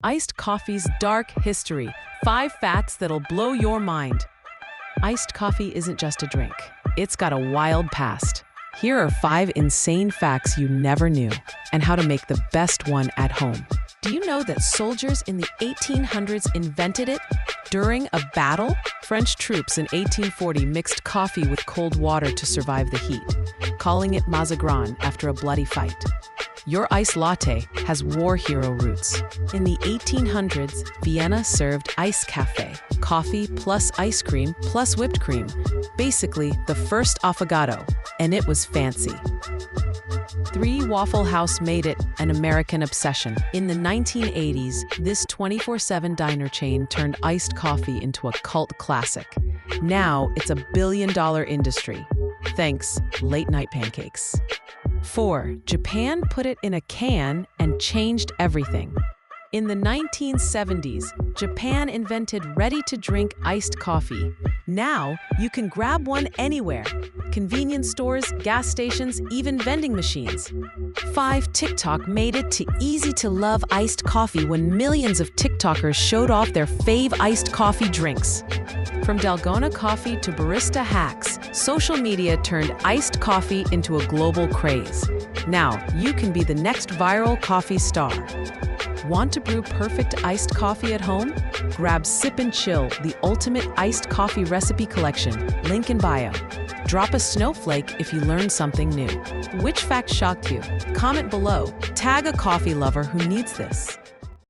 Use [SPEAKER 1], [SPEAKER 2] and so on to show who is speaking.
[SPEAKER 1] Iced coffee's dark history. 5 facts that'll blow your mind. Iced coffee isn't just a drink. It's got a wild past. Here are 5 insane facts you never knew, and how to make the best one at home. Do you know that soldiers in the 1800s invented it? During a battle, French troops in 1840 mixed coffee with cold water to survive the heat, calling it mazagran after a bloody fight. Your iced latte has war hero roots. In the 1800s, Vienna served ice cafe, coffee plus ice cream plus whipped cream, basically the first affogato, and it was fancy. 3 Waffle House made it an American obsession. In the 1980s, this 24/7 diner chain turned iced coffee into a cult classic. Now it's a billion-dollar industry. Thanks, late-night pancakes. 4. Japan put it in a can and changed everything. In the 1970s, Japan invented ready-to-drink iced coffee. Now, you can grab one anywhere. Convenience stores, gas stations, even vending machines. 5. TikTok made it easy-to-love iced coffee when millions of TikTokers showed off their fave iced coffee drinks. From Dalgona coffee to barista hacks, social media turned iced coffee into a global craze. Now, you can be the next viral coffee star. Want to brew perfect iced coffee at home? Grab Sip and Chill, the ultimate iced coffee recipe collection. Link in bio. Drop a snowflake if you learned something new. Which fact shocked you? Comment below. Tag a coffee lover who needs this.